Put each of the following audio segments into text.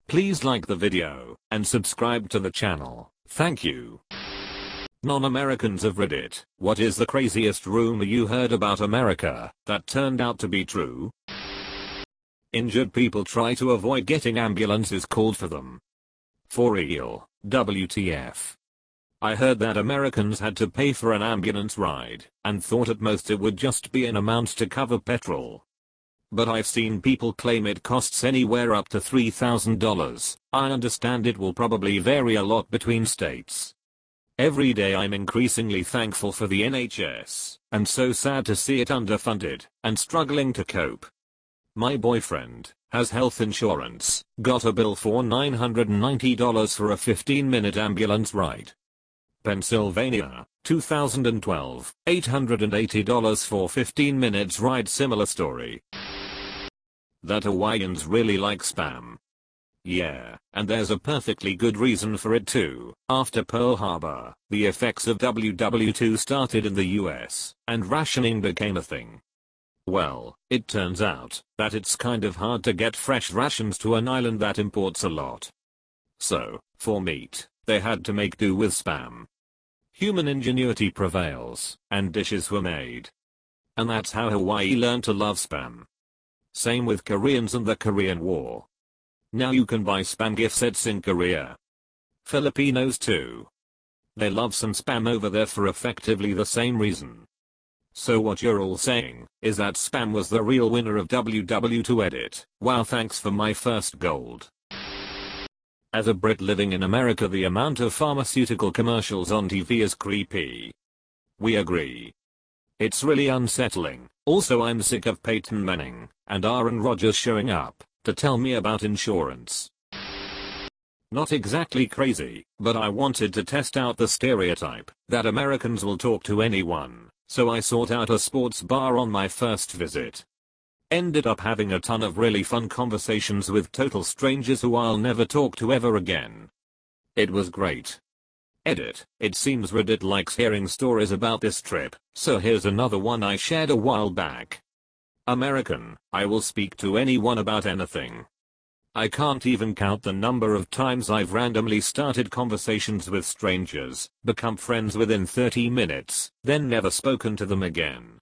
Please like the video and subscribe to the channel. Thank you. Non-Americans of Reddit, what is the craziest rumor you heard about America that turned out to be true? Injured people try to avoid getting ambulances called for them. For real, WTF. I heard that Americans had to pay for an ambulance ride and thought at most it would just be an amount to cover petrol. But I've seen people claim it costs anywhere up to $3,000. I understand it will probably vary a lot between states. Every day I'm increasingly thankful for the NHS, and so sad to see it underfunded and struggling to cope. My boyfriend has health insurance, got a bill for $990 for a 15-minute ambulance ride. Pennsylvania, 2012, $880 for 15 minutes ride. Similar story. That Hawaiians really like spam. Yeah, and there's a perfectly good reason for it too. After Pearl Harbor, the effects of WW2 started in the US, and rationing became a thing. Well, it turns out that it's kind of hard to get fresh rations to an island that imports a lot. So, for meat, they had to make do with spam. Human ingenuity prevails, and dishes were made. And that's how Hawaii learned to love spam. Same with Koreans and the Korean War. Now you can buy spam gift sets in Korea. Filipinos too. They love some spam over there for effectively the same reason. So what you're all saying is that spam was the real winner of WW2 edit. Wow, thanks for my first gold. As a Brit living in America, the amount of pharmaceutical commercials on TV is creepy. We agree. It's really unsettling. Also, I'm sick of Peyton Manning and Aaron Rodgers showing up to tell me about insurance. Not exactly crazy, but I wanted to test out the stereotype that Americans will talk to anyone, so I sought out a sports bar on my first visit. Ended up having a ton of really fun conversations with total strangers who I'll never talk to ever again. It was great. Edit, it seems Reddit likes hearing stories about this trip, so here's another one I shared a while back. American, I will speak to anyone about anything. I can't even count the number of times I've randomly started conversations with strangers, become friends within 30 minutes, then never spoken to them again.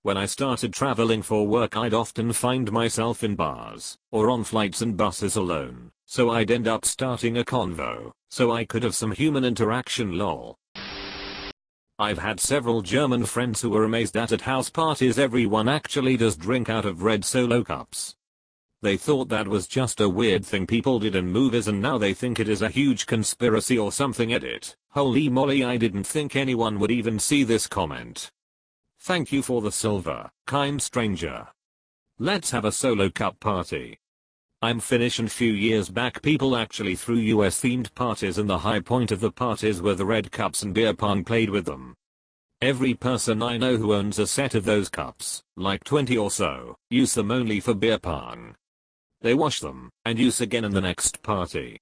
When I started traveling for work, I'd often find myself in bars or on flights and buses alone, so I'd end up starting a convo so I could have some human interaction. Lol. I've had several German friends who were amazed that at house parties everyone actually does drink out of red Solo cups. They thought that was just a weird thing people did in movies, and now they think it is a huge conspiracy or something. Edit, holy moly, I didn't think anyone would even see this comment. Thank you for the silver, kind stranger. Let's have a Solo cup party. I'm Finnish, and few years back people actually threw US themed parties, and the high point of the parties were the red cups and beer pong played with them. Every person I know who owns a set of those cups, like 20 or so, use them only for beer pong. They wash them and use again in the next party.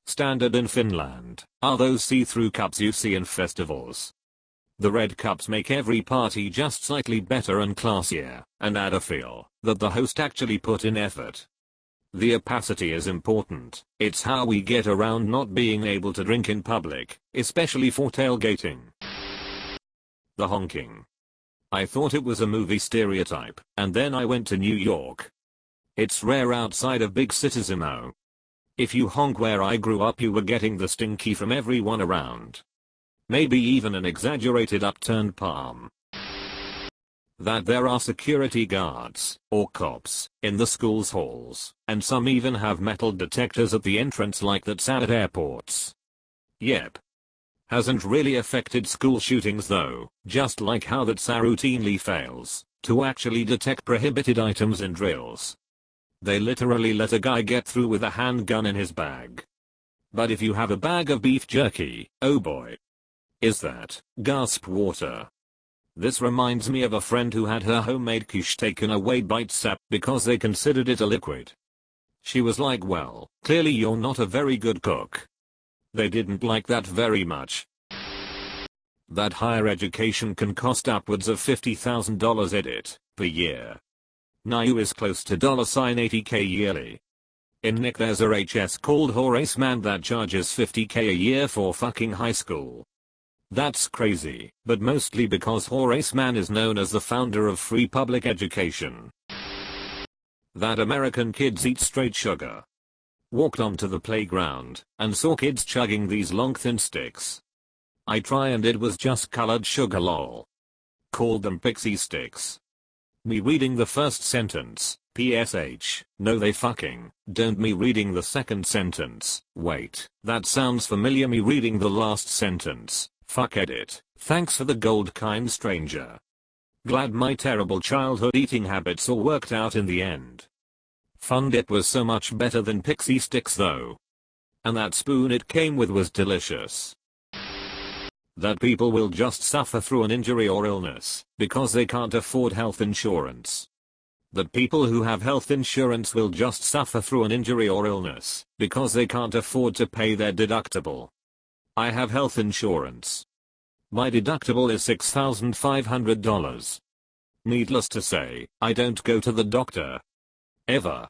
Standard in Finland are those see-through cups you see in festivals. The red cups make every party just slightly better and classier, and add a feel that the host actually put in effort. The opacity is important. It's how we get around not being able to drink in public, especially for tailgating. The honking. I thought it was a movie stereotype, and then I went to New York. It's rare outside of big cities, If you honk where I grew up, you were getting the stinky from everyone around. Maybe even an exaggerated upturned palm. That there are security guards, or cops, in the school's halls, and some even have metal detectors at the entrance like that's at airports. Yep. Hasn't really affected school shootings though, just like how that's routinely fails to actually detect prohibited items in drills. They literally let a guy get through with a handgun in his bag. But if you have a bag of beef jerky, oh boy. Is that, gasp, water. This reminds me of a friend who had her homemade quiche taken away by SAP because they considered it a liquid. She was like, well, clearly you're not a very good cook. They didn't like that very much. That higher education can cost upwards of $50,000 edit per year. NIU is close to $80K yearly. In Nick there's a HS called Horace Man that charges $50K a year for fucking high school. That's crazy, but mostly because Horace Mann is known as the founder of free public education. That American kids eat straight sugar. Walked onto the playground and saw kids chugging these long thin sticks. I try and it was just colored sugar lol. Called them pixie sticks. Me reading the first sentence, PSH, no they fucking don't. Me reading the second sentence, wait, that sounds familiar. Me reading the last sentence, fuck edit, thanks for the gold kind stranger. Glad my terrible childhood eating habits all worked out in the end. Fun dip was so much better than pixie sticks though. And that spoon it came with was delicious. That people will just suffer through an injury or illness because they can't afford health insurance. That people who have health insurance will just suffer through an injury or illness because they can't afford to pay their deductible. I have health insurance. My deductible is $6,500. Needless to say, I don't go to the doctor. Ever.